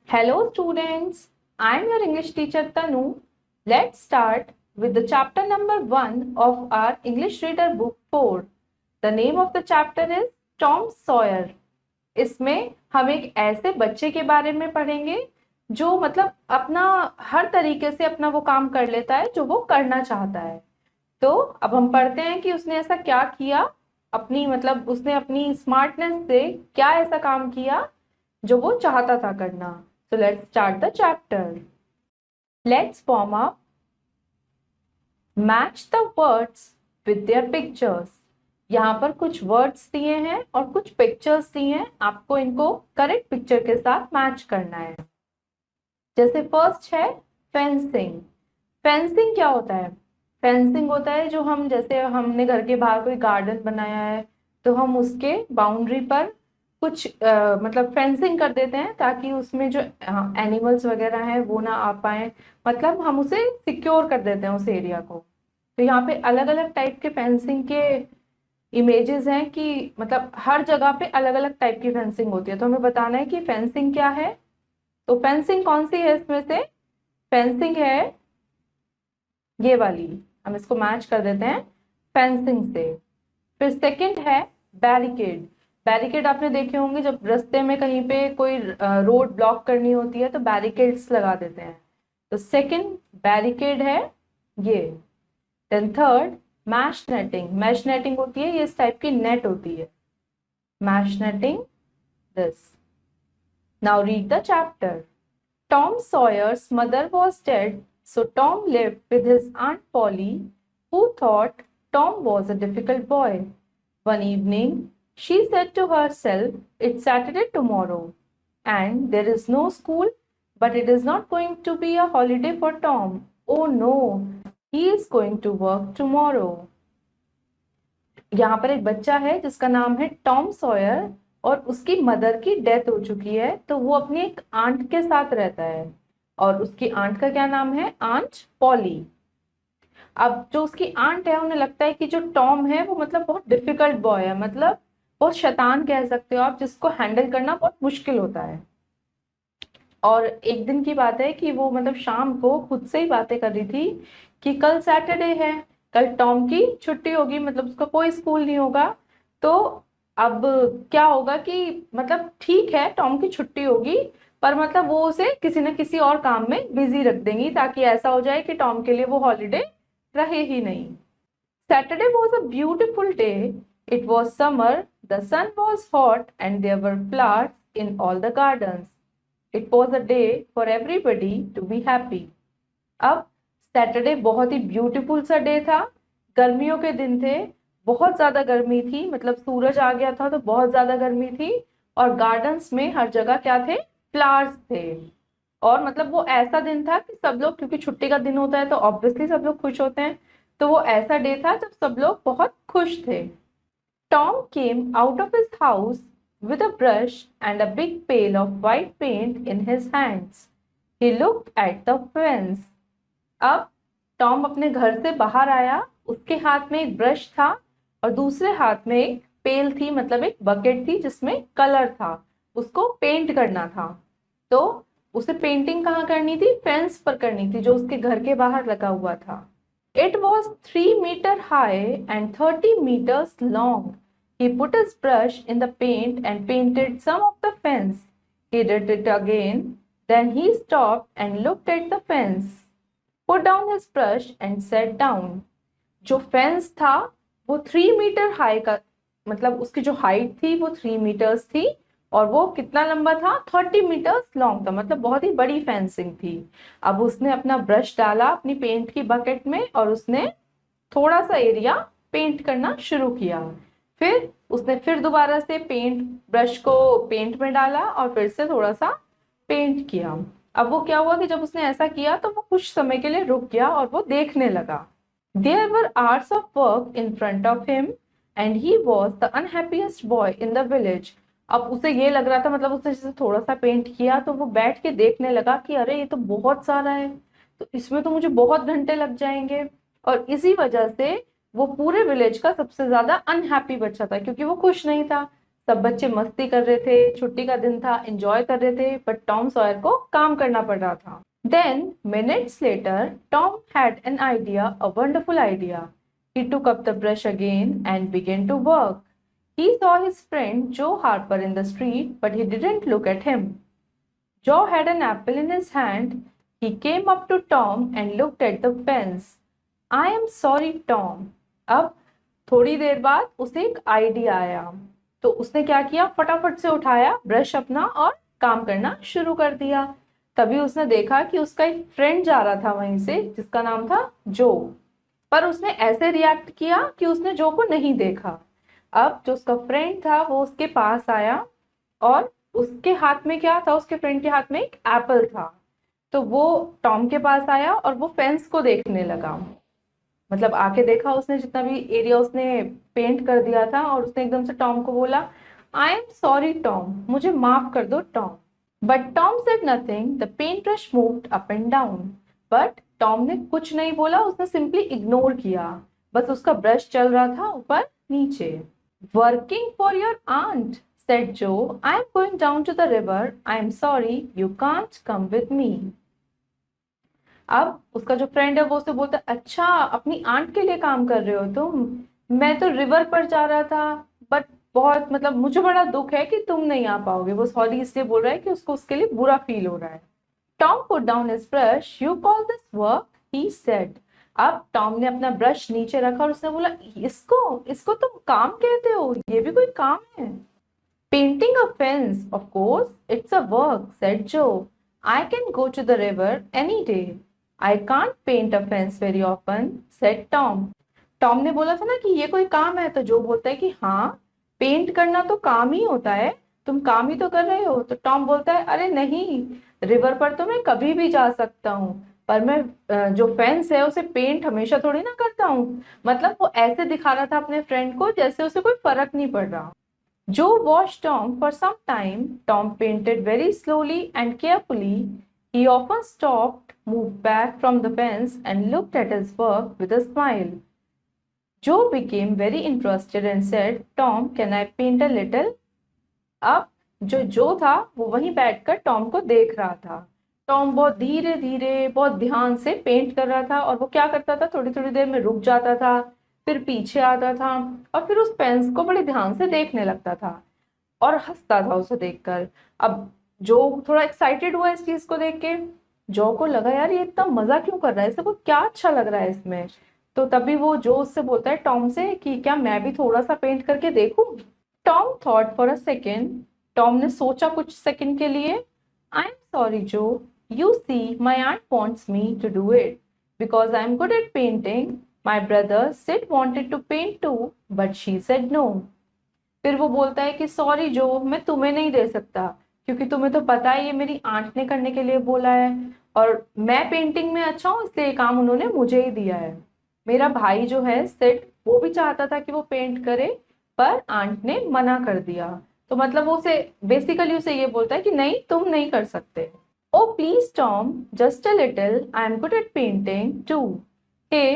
Hello students, I am your English teacher Tanu. Let's start with the chapter number 1 of our English Reader Book 4. The name of the chapter is Tom Sawyer. इसमें हम एक ऐसे बच्चे के बारे में पढ़ेंगे जो मतलब अपना हर तरीके से अपना वो काम कर लेता है जो वो करना चाहता है। तो अब हम पढ़ते हैं कि उसने ऐसा क्या किया, अपनी मतलब उसने अपनी स्मार्टनेस से क्या ऐसा काम किया जो वो चाहता था करना। So let's start the chapter. Let's form up. Match the words with their pictures. यहाँ पर कुछ वर्ड्स दिए हैं और कुछ पिक्चर्स दिए हैं, आपको इनको करेक्ट पिक्चर के साथ मैच करना है। जैसे फर्स्ट है फेंसिंग। फेंसिंग क्या होता है? फेंसिंग होता है जो हम जैसे हमने घर के बाहर कोई गार्डन बनाया है तो हम उसके बाउंड्री पर कुछ मतलब फेंसिंग कर देते हैं ताकि उसमें जो एनिमल्स वगैरह हैं वो ना आ पाए, मतलब हम उसे सिक्योर कर देते हैं उस एरिया को। तो यहाँ पे अलग अलग टाइप के फेंसिंग के इमेजेस हैं कि मतलब हर जगह पे अलग अलग टाइप की फेंसिंग होती है, तो हमें बताना है कि फेंसिंग क्या है। तो फेंसिंग कौन सी है इसमें से? फेंसिंग है ये वाली, हम इसको मैच कर देते हैं फेंसिंग से। फिर सेकंड है बैरिकेड। बैरिकेड आपने देखे होंगे जब रास्ते में कहीं पे कोई रोड ब्लॉक करनी होती है तो बैरिकेड्स लगा देते हैं, तो सेकंड बैरिकेड है ये। Then third mesh netting. Mesh netting होती है ये इस टाइप की नेट होती है, mesh netting this. Now read the chapter. Tom Sawyer's mother was dead, so Tom lived with his Aunt Polly, who thought Tom was a difficult boy. One evening, she said to herself, "It's Saturday tomorrow, and there is no school, but it is not going to be a holiday for Tom. Oh no, he is going to work tomorrow." यहाँ पर एक बच्चा है जिसका नाम है Tom Sawyer और उसकी मदर की डेथ हो चुकी है, तो वो अपनी एक आंट के साथ रहता है और उसकी आंट का क्या नाम है? Aunt Polly. अब जो उसकी आंट है उन्हें लगता है कि जो टॉम है वो मतलब बहुत डिफिकल्ट बॉय है, मतलब बहुत शैतान कह सकते हो आप, जिसको हैंडल करना बहुत मुश्किल होता है। और एक दिन की बात है कि वो मतलब शाम को खुद से ही बातें कर रही थी कि कल सैटरडे है, कल टॉम की छुट्टी होगी, मतलब उसका कोई स्कूल नहीं होगा। तो अब क्या होगा कि मतलब ठीक है टॉम की छुट्टी होगी, पर मतलब वो उसे किसी न किसी और काम में बिजी रख देंगी ताकि ऐसा हो जाए कि टॉम के लिए वो हॉलीडे रहे ही नहीं। Saturday was a beautiful day. It was summer, the sun was hot, and there were flowers in all the gardens. It was a day for everybody to be happy. अब Saturday बहुत ही beautiful सा day था, गर्मियों के दिन थे, बहुत ज्यादा गर्मी थी, मतलब सूरज आ गया था तो बहुत ज्यादा गर्मी थी और गार्डन्स में हर जगह क्या थे? फ्लावर्स थे। और मतलब वो ऐसा दिन था कि सब लोग, क्योंकि छुट्टी का दिन होता है तो ऑब्वियसली सब लोग खुश होते हैं, तो वो ऐसा डे था जब सब लोग बहुत खुश थे। Tom came out of his house with a brush and a big pail of white paint in his hands. He looked at the fence. अब टॉम अपने घर से बाहर आया, उसके हाथ में एक ब्रश था और दूसरे हाथ में एक पेल थी, मतलब एक बकेट थी जिसमें कलर था, उसको पेंट करना था। तो उसे पेंटिंग कहाँ करनी थी? फेंस पर करनी थी जो उसके घर के बाहर लगा हुआ था। It was 3 meter high and 30 meters long. He put his brush in the paint and painted some of the fence. He did it again. Then he stopped and looked at the fence, put down his brush and sat down. जो fence था वो 3 metre high का, मतलब उसकी जो height थी वो 3 metres थी और वो कितना लंबा था? 30 मीटर्स लॉन्ग था, मतलब बहुत ही बड़ी फेंसिंग थी। अब उसने अपना ब्रश डाला अपनी पेंट की बकेट में और उसने थोड़ा सा एरिया पेंट करना शुरू किया। फिर उसने फिर दोबारा से पेंट ब्रश को पेंट में डाला और फिर से थोड़ा सा पेंट किया। अब वो क्या हुआ कि जब उसने ऐसा किया तो वो कुछ समय के लिए रुक गया और वो देखने लगा। There were hours of work in front of him and he was the unhappiest boy in the village. अब उसे ये लग रहा था, मतलब उसने जैसे थोड़ा सा पेंट किया तो वो बैठ के देखने लगा कि अरे ये तो बहुत सारा है, तो इसमें तो मुझे बहुत घंटे लग जाएंगे। और इसी वजह से वो पूरे विलेज का सबसे ज्यादा अनहैप्पी बच्चा था, क्योंकि वो खुश नहीं था। सब बच्चे मस्ती कर रहे थे, छुट्टी का दिन था, एंजॉय कर रहे थे, बट टॉम सॉयर को काम करना पड़ रहा था। Then, minutes later, Tom had an idea, a wonderful idea. He took up the brush again and began to work. He saw his friend Joe Harper in the street, but he didn't look at him. Joe had an apple in his hand. He came up to Tom and looked at the fence. I am sorry, Tom. अब थोड़ी देर बाद उसे एक idea आया, तो उसने क्या किया, फटाफट से उठाया ब्रश अपना और काम करना शुरू कर दिया। तभी उसने देखा कि उसका एक फ्रेंड जा रहा था वहीं से, जिसका नाम था जो, पर उसने ऐसे रिएक्ट किया कि उसने जो को नहीं देखा। अब जो उसका फ्रेंड था वो उसके पास आया और उसके हाथ में क्या था, उसके फ्रेंड के हाथ में एक एप्पल था। तो वो टॉम के पास आया और वो फेंस को देखने लगा, मतलब आके देखा उसने जितना भी एरिया उसने पेंट कर दिया था, और उसने एकदम से टॉम को बोला, आई एम सॉरी टॉम, मुझे माफ कर दो Tom. But Tom said nothing, the paint brush moved up and down. But Tom ने कुछ नहीं बोला, उसने सिंपली इग्नोर किया, बस उसका ब्रश चल रहा था ऊपर नीचे। Working for your aunt, said Joe, I am going down to the river. I am sorry, you can't come with me. अब उसका जो फ्रेंड है वो उससे बोलता है, अच्छा अपनी आंट के लिए काम कर रहे हो तुम, मैं तो रिवर पर जा रहा था, बट बहुत मतलब मुझे बड़ा दुख है कि तुम नहीं आ पाओगे। वो सॉरी इसलिए बोल रहा है कि उसको उसके लिए बुरा फील हो रहा है। Tom put down his brush, you call this work, he said. अब टॉम ने अपना ब्रश नीचे रखा और उसने बोला, इसको इसको तुम काम कहते हो, ये भी कोई काम है? Painting a fence, of course it's a work, said Joe, I can go to the river any day. I can't paint a fence very often, said Tom. Tom ने बोला था ना कि ये कोई काम है, तो जो बोलता है कि हाँ पेंट करना तो काम ही होता है, तुम काम ही तो कर रहे हो। तो टॉम बोलता है, अरे नहीं, रिवर पर तो मैं कभी भी जा सकता हूँ, पर मैं जो फेंस है उसे पेंट हमेशा थोड़ी ना करता हूँ। मतलब वो ऐसे दिखा रहा था अपने फ्रेंड को जैसे उसे कोई फर्क नहीं पड़ रहा। Joe watched Tom for some time. Tom painted very slowly and carefully. He often stopped, moved back from the fence, and looked at his work with a smile. Joe became very interested and said, Tom, can I paint a little? अब जो था वो वहीं बैठकर Tom को देख रहा था। टॉम बहुत धीरे धीरे बहुत ध्यान से पेंट कर रहा था, और वो क्या करता था, थोड़ी थोड़ी देर में रुक जाता था, फिर पीछे आता था, और फिर उस पेंस को बड़े ध्यान से देखने लगता था और हंसता था उसे देखकर। अब जो थोड़ा एक्साइटेड हुआ इस चीज को देख के, जो को लगा यार ये इतना मजा क्यों कर रहा है, इसे को क्या अच्छा लग रहा है इसमें। तो तभी वो जो उससे बोलता है टॉम से कि क्या मैं भी थोड़ा सा पेंट करके देखूं। Tom thought for a second, Tom ने सोचा कुछ सेकंड के लिए। I am sorry Joe, you see my aunt wants me to do it because I am good at painting. My brother Sid wanted to paint too but she said no. फिर वो बोलता है कि sorry जो, मैं तुम्हें नहीं दे सकता, क्योंकि तुम्हें तो पता है ये मेरी आंट ने करने के लिए बोला है, और मैं पेंटिंग में अच्छा हूँ इसलिए ये काम उन्होंने मुझे ही दिया है। मेरा भाई जो है सिड, वो भी चाहता था कि वो पेंट करे, पर आंट ने मना कर दिया। तो मतलब वो उसे बेसिकली उसे ये बोलता है कि नहीं तुम नहीं कर सकते। Oh please Tom, just a little, I am good at painting too. Hey,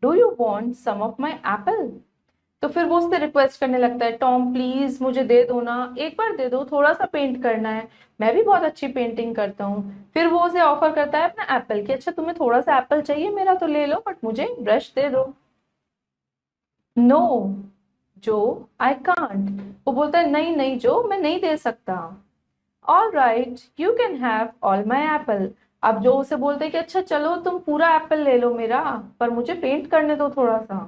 do you want some of my apple? तो फिर वो उससे रिक्वेस्ट करने लगता है, टॉम प्लीज मुझे दे दो ना, एक बार दे दो, थोड़ा सा पेंट करना है, मैं भी बहुत अच्छी पेंटिंग करता हूँ। फिर वो उसे ऑफर करता है अपना एप्पल कि अच्छा तुम्हें थोड़ा सा एप्पल चाहिए मेरा तो ले लो, बट मुझे ब्रश दे दो। नो जो, आई कांट। वो बोलता है नहीं नहीं जो, मैं नहीं दे सकता। All right, you can have all my Apple. अब जो उसे बोलते हैं कि अच्छा चलो तुम पूरा एप्पल ले लो मेरा, पर मुझे पेंट करने दो थोड़ा सा।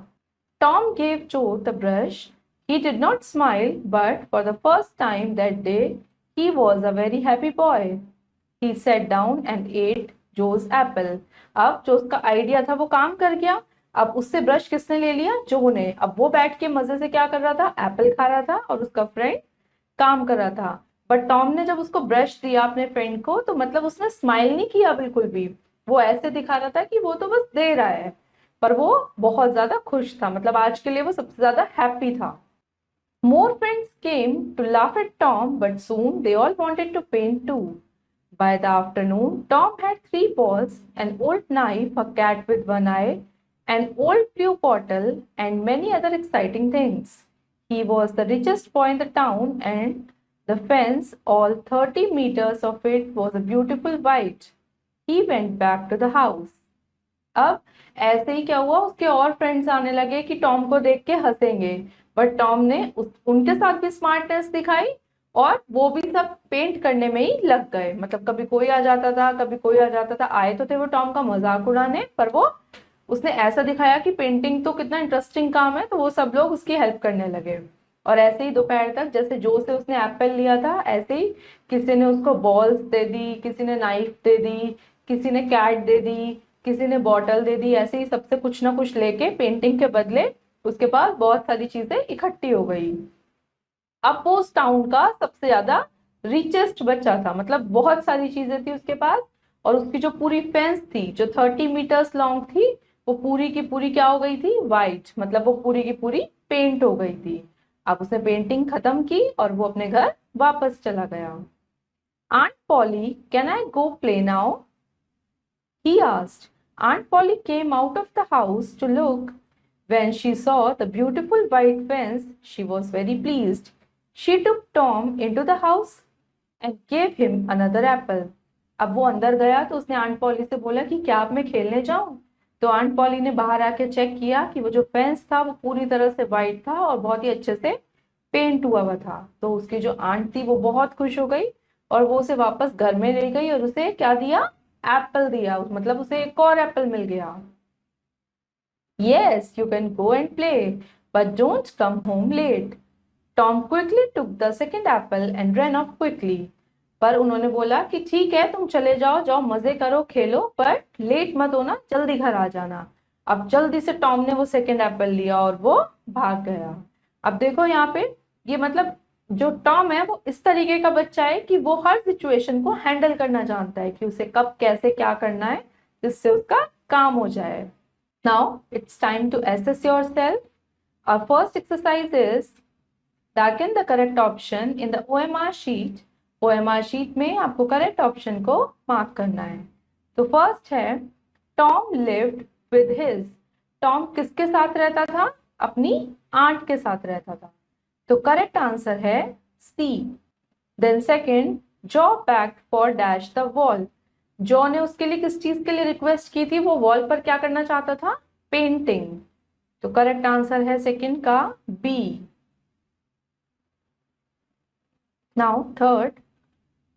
Tom gave Joe the brush. He did not smile, but for the first time that day, he was a very happy boy. He sat down and ate Joe's apple. अब जो उसका आइडिया था वो काम कर गया। अब उससे ब्रश किसने ले लिया, जो ने। अब वो बैठ के मजे से क्या कर रहा था, एप्पल खा रहा था, और उसका फ्रेंड काम कर रहा था। बट टॉम ने जब उसको ब्रश दिया अपने फ्रेंड को, तो मतलब उसने स्माइल नहीं किया बिल्कुल भी, वो ऐसे दिखा रहा था कि वो तो बस दे रहा है, पर वो बहुत ज्यादा खुश था, मतलब आज के लिए वो सबसे ज्यादा हैप्पी था। More friends came to laugh at Tom, but soon they all wanted to paint too. By the afternoon, Tom had 3 balls, an old knife, a cat with one eye, an old blue bottle, and many other exciting things. He was the richest boy in the town and the fence, all 30 meters of it, was a beautiful white. He went back to the house. अब ऐसे ही क्या हुआ, उसके और friends आने लगे कि Tom को देख के हंसेंगे, बट टॉम ने उनके साथ भी स्मार्टनेस दिखाई और वो भी सब पेंट करने में ही लग गए। मतलब कभी कोई आ जाता था, कभी कोई आ जाता था, आए तो थे वो टॉम का मजाक उड़ाने, पर वो उसने ऐसा दिखाया कि पेंटिंग तो कितना इंटरेस्टिंग काम है, तो वो सब लोग उसकी हेल्प करने लगे। और ऐसे ही दोपहर तक, जैसे जो से उसने एप्पल लिया था, ऐसे ही किसी ने उसको बॉल्स दे दी, किसी ने नाइफ दे दी, किसी ने कैट दे दी, किसी ने बॉटल दे दी। ऐसे ही सबसे कुछ ना कुछ लेके पेंटिंग के बदले उसके पास बहुत सारी चीजें इकट्ठी हो गई। अब वो उस टाउन का सबसे ज्यादा रिचेस्ट बच्चा था, मतलब बहुत सारी चीजें थी उसके पास। और उसकी जो पूरी फेंस थी, जो 30 मीटर्स लॉन्ग थी, वो पूरी की पूरी क्या हो गई थी, वाइट, मतलब वो पूरी की पूरी पेंट हो गई थी। अब उसने पेंटिंग खत्म की और वो अपने घर वापस चला गया। Aunt Polly, can I go play now? he asked. Aunt Polly came out of the house to look. When she saw the beautiful white fence, she was very pleased. She took Tom into the house and gave him another apple. अब वो अंदर गया तो उसने aunt poly से बोला कि क्या अब मैं खेलने जाऊं? तो आंट पॉली ने बाहर आके चेक किया कि वो जो फेंस था वो पूरी तरह से वाइट था और बहुत ही अच्छे से पेंट हुआ हुआ था। तो उसकी जो आंट थी वो बहुत खुश हो गई और वो उसे वापस घर में ले गई और उसे क्या दिया, एप्पल दिया, मतलब उसे एक और एप्पल मिल गया। Yes, you can go and play, but don't come home late. Tom quickly took the second apple and ran off quickly. पर उन्होंने बोला कि ठीक है, तुम चले जाओ, जाओ मजे करो, खेलो, पर लेट मत होना, जल्दी घर आ जाना। अब जल्दी से टॉम ने वो सेकंड एप्पल लिया और वो भाग गया। अब देखो यहाँ पे, ये मतलब जो टॉम है वो इस तरीके का बच्चा है कि वो हर सिचुएशन को हैंडल करना जानता है कि उसे कब कैसे क्या करना है जिससे उसका काम हो जाए। Now it's time to assess yourself. Our first exercise is darken the correct option in the OMR sheet. OMR sheet में आपको correct option को mark करना है। तो first है Tom lived with his. Tom किसके साथ रहता था? अपनी आंट के साथ रहता था। तो correct answer है C. Then second, Joe begged for dash the wall. Jaw ने उसके लिए किस चीज के लिए रिक्वेस्ट की थी? वो वॉल पर क्या करना चाहता था? पेंटिंग। तो करेक्ट आंसर है सेकंड का B. Now third,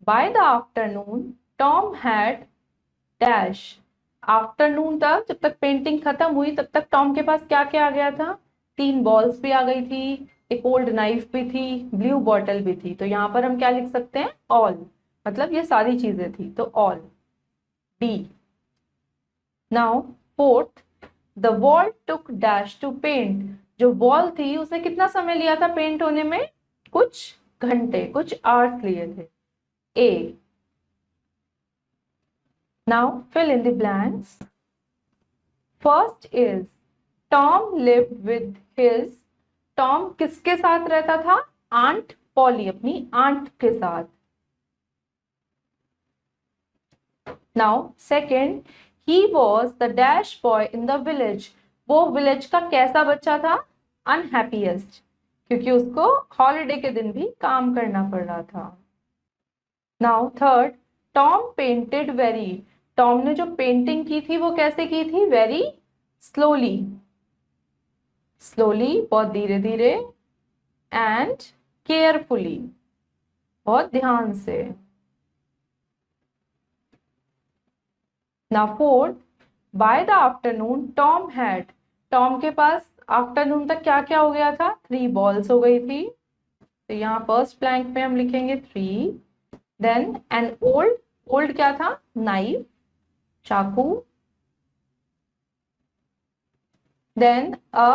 by the afternoon Tom had dash. Afternoon तक, जब तक पेंटिंग खत्म हुई तब तक टॉम के पास क्या क्या आ गया था? 3 बॉल्स भी आ गई थी, एक ओल्ड नाइफ भी थी, ब्लू बॉटल भी थी। तो यहाँ पर हम क्या लिख सकते हैं? ऑल, मतलब ये सारी चीजें थी, तो all, D. Now fourth, the wall took dash to paint. जो वॉल थी उसे कितना समय लिया था पेंट होने में? कुछ घंटे, कुछ आवर्स लिए थे। A. Now fill in the blanks. First is Tom lived with his. Tom किसके साथ रहता था? आंट पॉली, अपनी आंट के साथ। Now second, he was the dash boy in the village. वो विलेज का कैसा बच्चा था? अनहैप्पीएस्ट, क्योंकि उसको हॉलिडे के दिन भी काम करना पड़ रहा था। Now third, Tom painted very. Tom ने जो पेंटिंग की थी वो कैसे की थी? वेरी स्लोली, स्लोली, बहुत धीरे धीरे, एंड केयरफुली, बहुत ध्यान से। Now fourth, by the afternoon Tom had. Tom के पास आफ्टरनून तक क्या क्या हो गया था? 3 बॉल्स हो गई थी। तो यहाँ फर्स्ट ब्लैंक में हम लिखेंगे 3। देन एन ओल्ड, ओल्ड क्या था? नाइफ, चाकू। Then a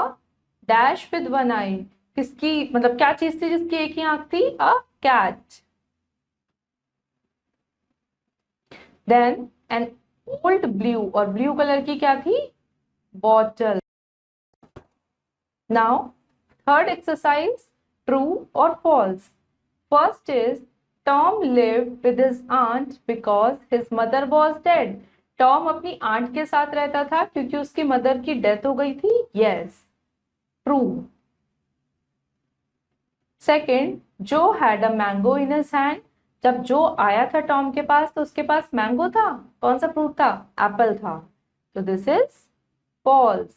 dash with one eye, किसकी, मतलब क्या चीज थी जिसकी एक ही आंख थी? A cat. Then an old blue, और ब्लू कलर की क्या थी? Bottle. Now third exercise, true और false. First is Tom lived with his aunt because his mother was dead. Tom अपनी आंट के साथ रहता था क्योंकि उसकी मदर की डेथ हो गई थी। Yes, true. सेकेंड, जो had a mango in his hand, जब जो आया था टॉम के पास तो उसके पास मैंगो था, कौन सा फ्रूट था, एप्पल था, तो this is false.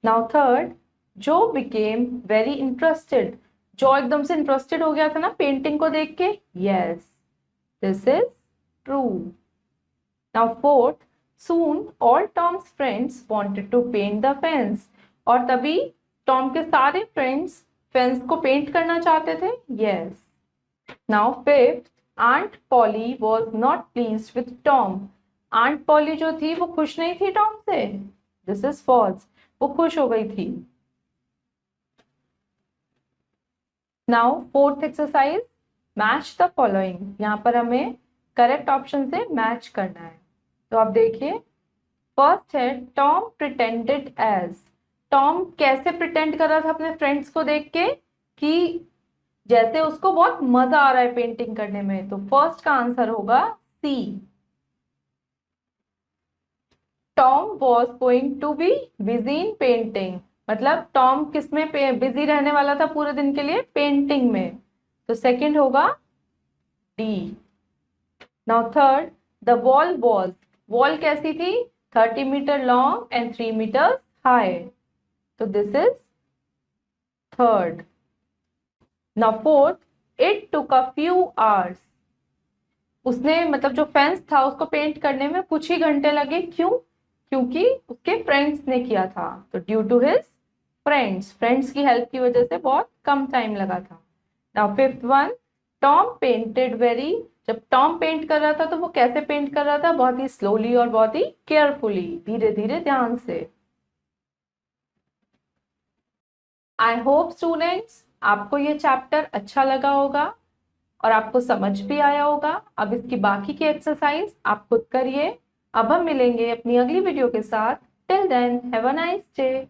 Now third, Joe became very interested, जो एकदम से इंटरेस्टेड हो गया था ना पेंटिंग को देख के, yes, this is true. Now fourth, soon all Tom's friends wanted to paint the fence, और तभी टॉम के सारे फ्रेंड्स फेंस को पेंट करना चाहते थे, yes. Now fifth, Aunt Polly was not pleased with Tom, Aunt Polly जो थी वो खुश नहीं थी टॉम से, दिस इज फॉल्स, वो खुश हो गई थी। Now fourth exercise, match the following, यहाँ पर हमें करेक्ट ऑप्शन से मैच करना है। तो आप देखिए, फर्स्ट है टॉम प्रिटेंडेड एज, टॉम कैसे प्रिटेंड कर रहा था अपने फ्रेंड्स को देख के कि जैसे उसको बहुत मजा आ रहा है पेंटिंग करने में, तो फर्स्ट का आंसर होगा C. Tom was going to be busy in painting, मतलब टॉम किस में बिजी रहने वाला था पूरे दिन के लिए, पेंटिंग में, तो सेकंड होगा D. Now third, the wall was, wall कैसी थी, 30 metre long and 3 metre high, तो this is third. Now fourth, it took a few hours, उसने मतलब जो फेंस था उसको पेंट करने में कुछ ही घंटे लगे, क्यों, क्योंकि उसके फ्रेंड्स ने किया था, तो due to his friends, friends की हेल्प की वजह से बहुत कम टाइम लगा था। Now fifth one, Tom painted very, जब टॉम पेंट कर रहा था तो वो कैसे पेंट कर रहा था, बहुत ही स्लोली और बहुत ही केयरफुली, धीरे धीरे ध्यान से। आई होप स्टूडेंट्स आपको ये चैप्टर अच्छा लगा होगा और आपको समझ भी आया होगा। अब इसकी बाकी की एक्सरसाइज आप खुद करिए। अब हम मिलेंगे अपनी अगली वीडियो के साथ। Till then have a nice day.